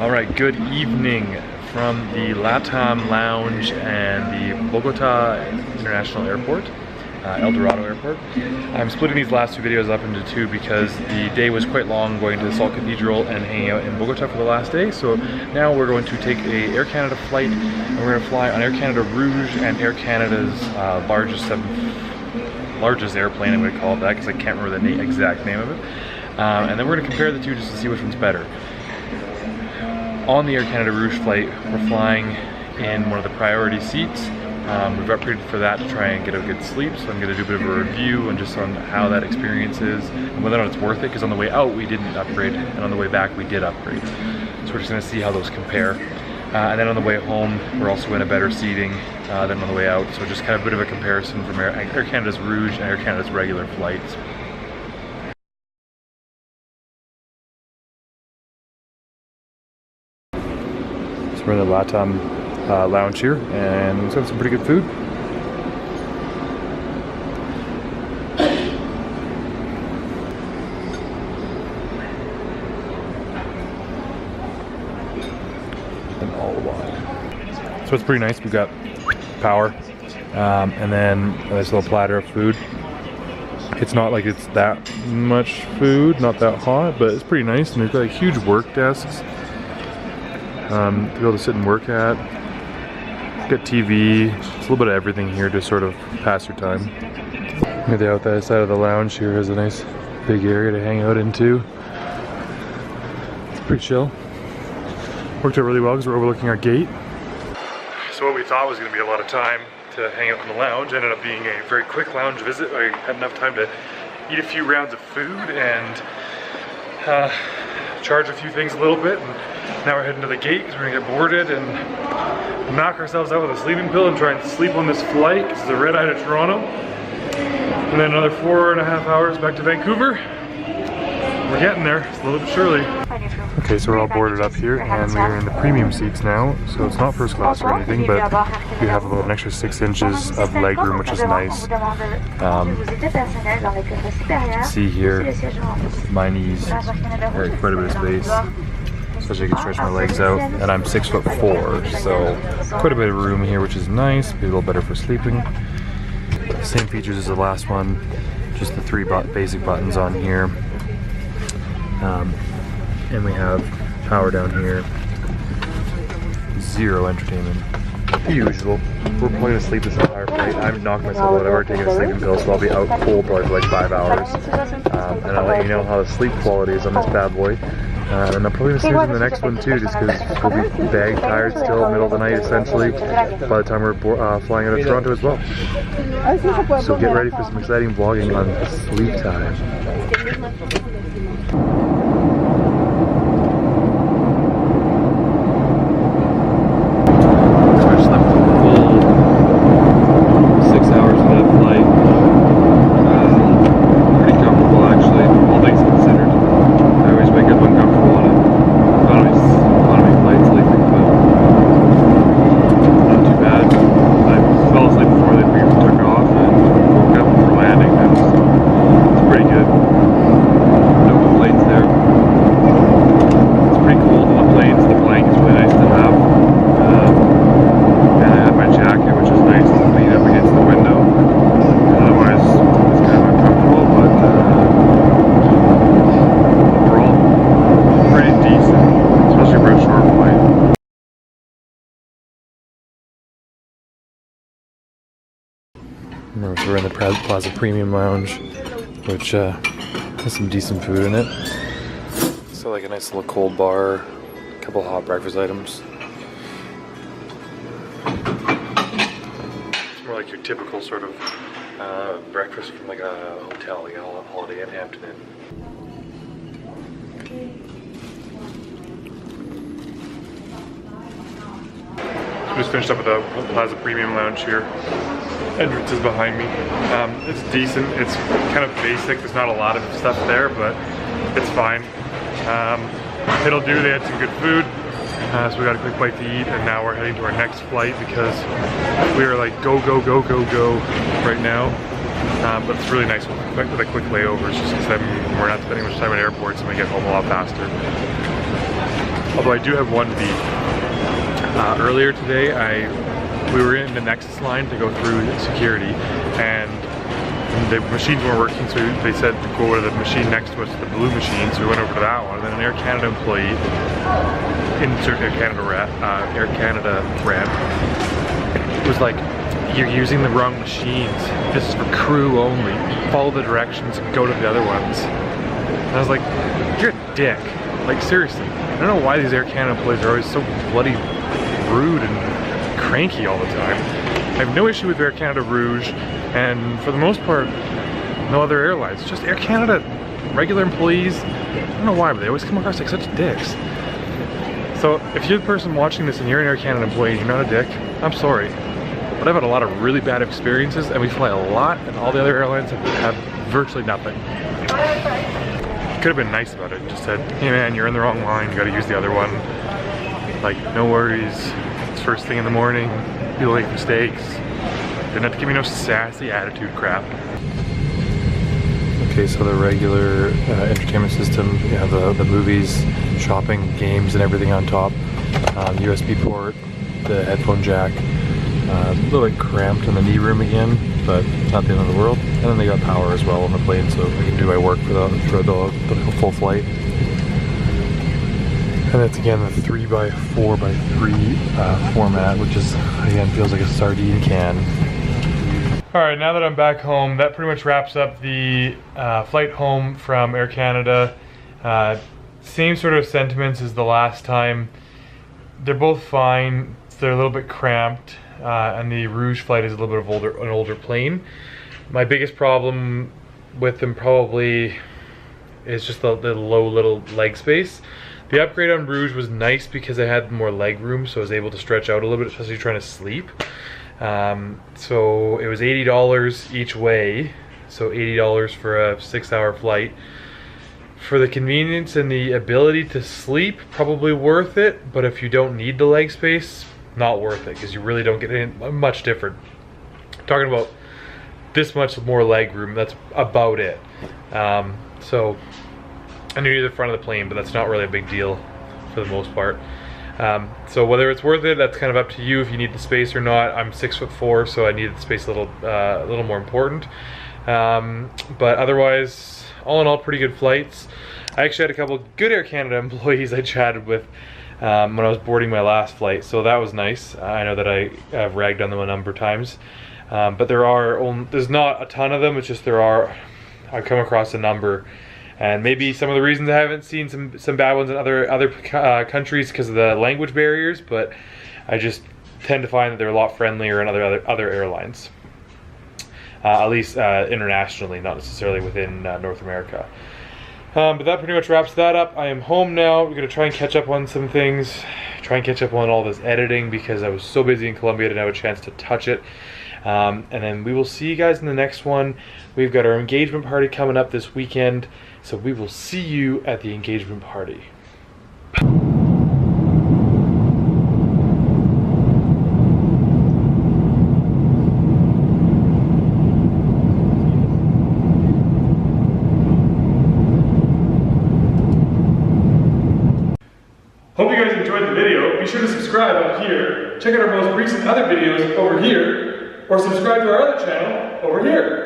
All right, good evening from the LATAM lounge and the Bogota International Airport, El Dorado Airport. I'm splitting these last two videos up into two because the day was quite long going to the Salt Cathedral and hanging out in Bogota for the last day. So now we're going to take a Air Canada flight and we're going to fly on Air Canada Rouge and Air Canada's largest airplane. I'm going to call it that because I can't remember the exact name of it. And then we're going to compare the two just to see which one's better. On the Air Canada Rouge flight, we're flying in one of the priority seats. We've upgraded for that to try and get a good sleep, so I'm going to do a bit of a review and just on how that experience is and whether or not it's worth it, because on the way out we didn't upgrade and on the way back we did upgrade. So we're just going to see how those compare. And then on the way home we're also in a better seating than on the way out, so just kind of a bit of a comparison from Air Canada's Rouge and Air Canada's regular flights. We're in the LATAM lounge here, and we've got some pretty good food. And all the wine. So it's pretty nice. We've got power, and then a nice little platter of food. It's not like it's that much food, not that hot, but it's pretty nice. And they've got like huge work desks. To be able to sit and work at. Got TV, it's a little bit of everything here to sort of pass your time. Maybe the outside side of the lounge here has a nice big area to hang out into. It's pretty chill. Worked out really well because we're overlooking our gate. So what we thought was going to be a lot of time to hang out in the lounge ended up being a very quick lounge visit. I had enough time to eat a few rounds of food and charge a few things a little bit. And now we're heading to the gate because we're gonna get boarded and knock ourselves out with a sleeping pill and try and sleep on this flight. This is a red-eye to Toronto. And then another 4.5 hours back to Vancouver. We're getting there, slowly but surely. Okay, so we're all boarded up here and we're in the premium seats now. So it's not first class or anything, but we have about an extra 6 inches of leg room, which is nice. You can see here, my knees are quite a bit of space. Especially I can stretch my legs out, and I'm 6'4", so quite a bit of room here, which is nice. Be a little better for sleeping. Same features as the last one, just the 3 basic buttons on here, and we have power down here. 0 entertainment, the usual. We're probably gonna sleep this entire flight. I've knocked myself out. I've already taken a sleeping pill, so I'll be out cold probably for like 5 hours. And I'll let you know how the sleep quality is on this bad boy. And I'm probably going to snooze in the next one too, just because we'll be bag tired still, middle of the night essentially, by the time we're flying out of Toronto as well. So get ready for some exciting vlogging on sleep time. So we're in the Plaza Premium Lounge, which has some decent food in it. So like a nice little cold bar, a couple of hot breakfast items. It's more like your typical sort of breakfast from like a hotel, like a Holiday Inn Hampton Inn. Just finished up with the Plaza Premium Lounge here. Entrance is behind me. It's decent. It's kind of basic. There's not a lot of stuff there, but it's fine. It'll do. They had some good food. So we got a quick bite to eat, and now we're heading to our next flight because we are like go right now. But it's really nice with a quick layover, just because we're not spending much time at airports and we get home a lot faster. Although I do have one beef. Earlier today, we were in the Nexus line to go through security, and the machines weren't working, so they said to go to the machine next to us, the blue machine, so we went over to that one, and then an Air Canada employee, insert Air Canada rep, was like, "You're using the wrong machines. This is for crew only. Follow the directions and go to the other ones." And I was like, "You're a dick. Like, seriously. I don't know why these Air Canada employees are always so bloody rude and cranky all the time." I have no issue with Air Canada, Rouge, and for the most part, no other airlines. Just Air Canada, regular employees, I don't know why, but they always come across like such dicks. So if you're the person watching this and you're an Air Canada employee and you're not a dick, I'm sorry. But I've had a lot of really bad experiences, and we fly a lot, and all the other airlines have virtually nothing. Could have been nice about it, just said, "Hey man, you're in the wrong line, you gotta use the other one." Like, no worries, it's first thing in the morning, you'll make mistakes. Didn't have to give me no sassy attitude crap. Okay, so the regular entertainment system, you have the movies, shopping, games, and everything on top. USB port, the headphone jack. A little bit cramped in the knee room again, but not the end of the world. And then they got power as well on the plane, so I can do my work for the full flight. And it's again the 3x4x3 format, which is, again, feels like a sardine can. Alright, now that I'm back home, that pretty much wraps up the flight home from Air Canada. Same sort of sentiments as the last time. They're both fine. They're a little bit cramped, and the Rouge flight is a little bit of an older plane. My biggest problem with them probably is just the low little leg space. The upgrade on Rouge was nice because I had more leg room, so I was able to stretch out a little bit, especially trying to sleep. So it was $80 each way, so $80 for a 6-hour flight. For the convenience and the ability to sleep, probably worth it, but if you don't need the leg space, not worth it, because you really don't get much different. Talking about this much more leg room, that's about it. So I knew the front of the plane, but that's not really a big deal for the most part. So whether it's worth it, that's kind of up to you if you need the space or not. I'm 6'4", so I needed the space a little more important. But otherwise, all in all, pretty good flights. I actually had a couple good Air Canada employees I chatted with when I was boarding my last flight, so that was nice. I know that I've ragged on them a number of times, but there's not a ton of them. It's just I've come across a number. And maybe some of the reasons I haven't seen some bad ones in other countries because of the language barriers, but I just tend to find that they're a lot friendlier in other airlines, at least internationally, not necessarily within North America. But that pretty much wraps that up. I am home now. We're gonna try and catch up on some things, try and catch up on all this editing because I was so busy in Colombia I didn't have a chance to touch it. And then we will see you guys in the next one. We've got our engagement party coming up this weekend, so we will see you at the engagement party. Hope you guys enjoyed the video. Be sure to subscribe up here. Check out our most recent other videos over here, or subscribe to our other channel over here.